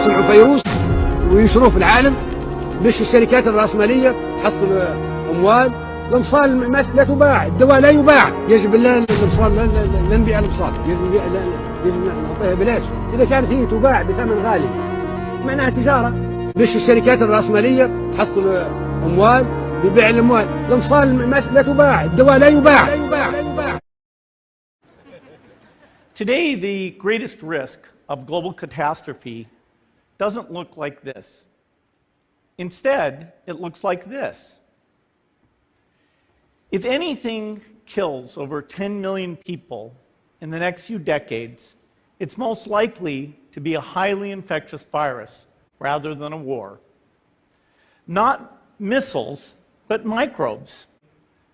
يصنعوا فيروس وينشروه في العالم باش الشركات الرأسمالية تحصل أموال. الأمصال لا تباع، الدواء لا يباع، يجب الأمصال لا نبيع الأمصال، يجب نعطيها بلاش. إذا كانت هي تباع بثمن غالي معناها تجارة باش الشركات الرأسمالية تحصل أموال ببيع الأموال. الأمصال لا تباع، الدواء لا يباع. Today, the greatest risk of global catastrophe doesn't look like this. Instead, it looks like this. If anything kills over 10 million people in the next few decades, it's most likely to be a highly infectious virus rather than a war. Not missiles, but microbes.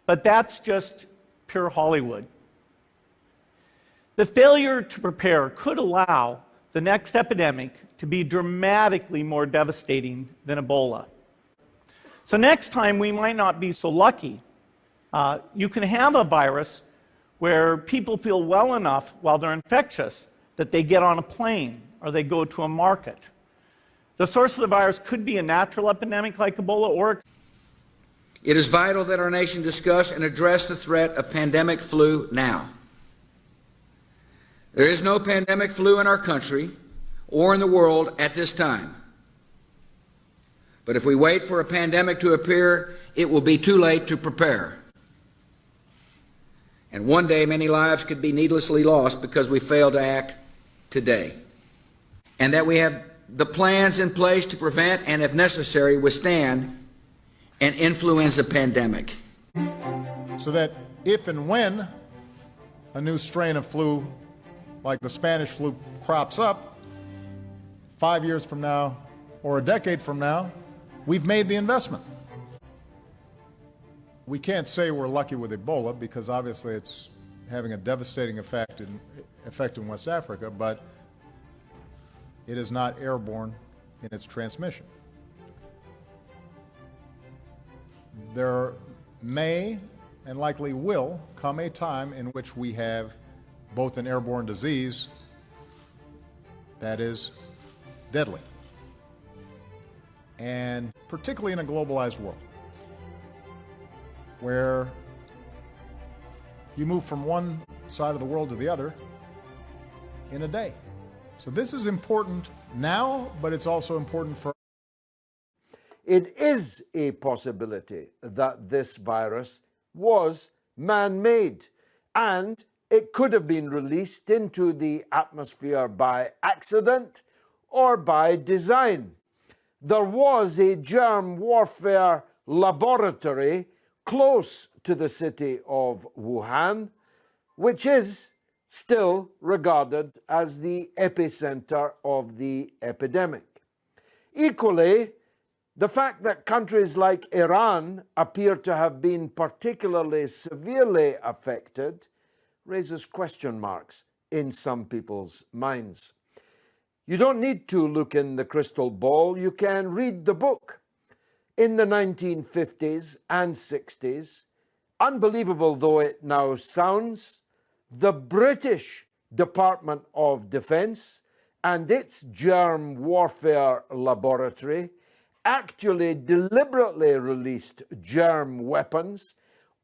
But that's just pure Hollywood. The failure to prepare could allow the next epidemic to be dramatically more devastating than Ebola. So next time we might not be so lucky. You can have a virus where people feel well enough while they're infectious that they get on a plane or they go to a market. The source of the virus could be a natural epidemic like Ebola, or it is vital that our nation discuss and address the threat of pandemic flu now. There is no pandemic flu in our country or in the world at this time. But if we wait for a pandemic to appear, it will be too late to prepare. And one day, many lives could be needlessly lost because we fail to act today. And that we have the plans in place to prevent and, if necessary, withstand an influenza pandemic. So that if and when a new strain of flu, like the Spanish flu, crops up 5 years from now or a decade from now, we've made the investment. We can't say we're lucky with Ebola because obviously it's having a devastating effect in West Africa, but it is not airborne in its transmission. There may and likely will come a time in which we have both an airborne disease that is deadly, and particularly in a globalized world, where you move from one side of the world to the other in a day. So this is important now, but it's also important for... It is a possibility that this virus was man-made, and it could have been released into the atmosphere by accident or by design. There was a germ warfare laboratory close to the city of Wuhan, which is still regarded as the epicenter of the epidemic. Equally, the fact that countries like Iran appear to have been particularly severely affected raises question marks in some people's minds. You don't need to look in the crystal ball, you can read the book. In the 1950s and 60s, unbelievable though it now sounds, the British Department of Defense and its germ warfare laboratory actually deliberately released germ weapons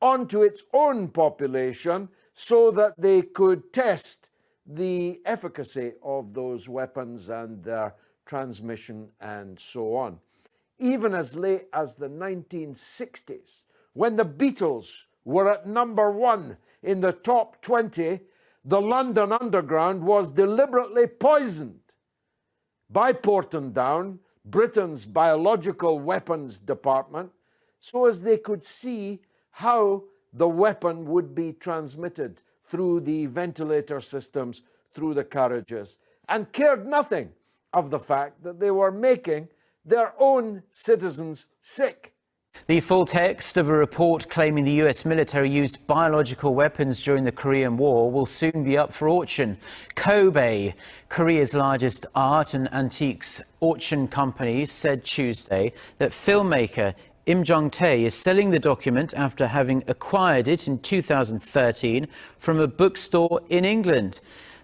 onto its own population so that they could test the efficacy of those weapons and their transmission and so on. Even as late as the 1960s, when the Beatles were at #1 in the top 20, the London Underground was deliberately poisoned by Porton Down, Britain's biological weapons department, so as they could see how the weapon would be transmitted through the ventilator systems, through the carriages, and cared nothing of the fact that they were making their own citizens sick. The full text of a report claiming the US military used biological weapons during the Korean War will soon be up for auction. Kobe, Korea's largest art and antiques auction company, said Tuesday that filmmaker Im Jong-tae is selling the document after having acquired it in 2013 from a bookstore in England.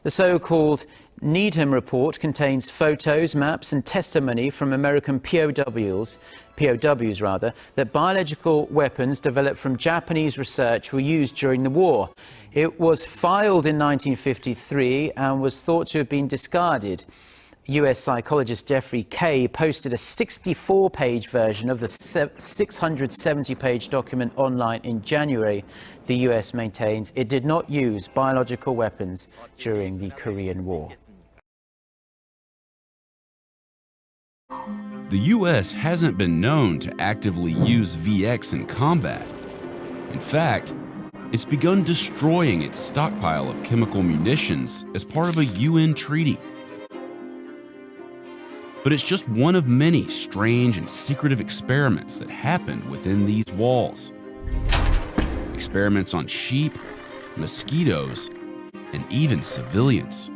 The so-called Needham report contains photos, maps and testimony from American POWs that biological weapons developed from Japanese research were used during the war. It was filed in 1953 and was thought to have been discarded. US psychologist Jeffrey Kay posted a 64-page version of the 670-page document online in January. The US maintains it did not use biological weapons during the Korean War. The U.S. hasn't been known to actively use VX in combat. In fact, it's begun destroying its stockpile of chemical munitions as part of a UN treaty. But it's just one of many strange and secretive experiments that happened within these walls. Experiments on sheep, mosquitoes, and even civilians.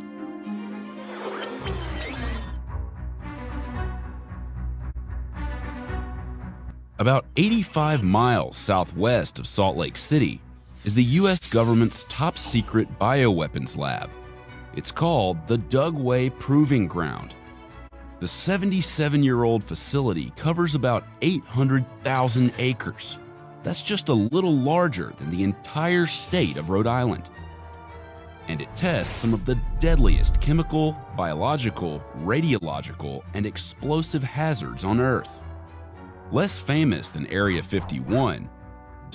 About 85 miles southwest of Salt Lake City is the U.S. government's top-secret bioweapons lab. It's called the Dugway Proving Ground. The 77-year-old facility covers about 800,000 acres. That's just a little larger than the entire state of Rhode Island. And it tests some of the deadliest chemical, biological, radiological, and explosive hazards on Earth. Less famous than Area 51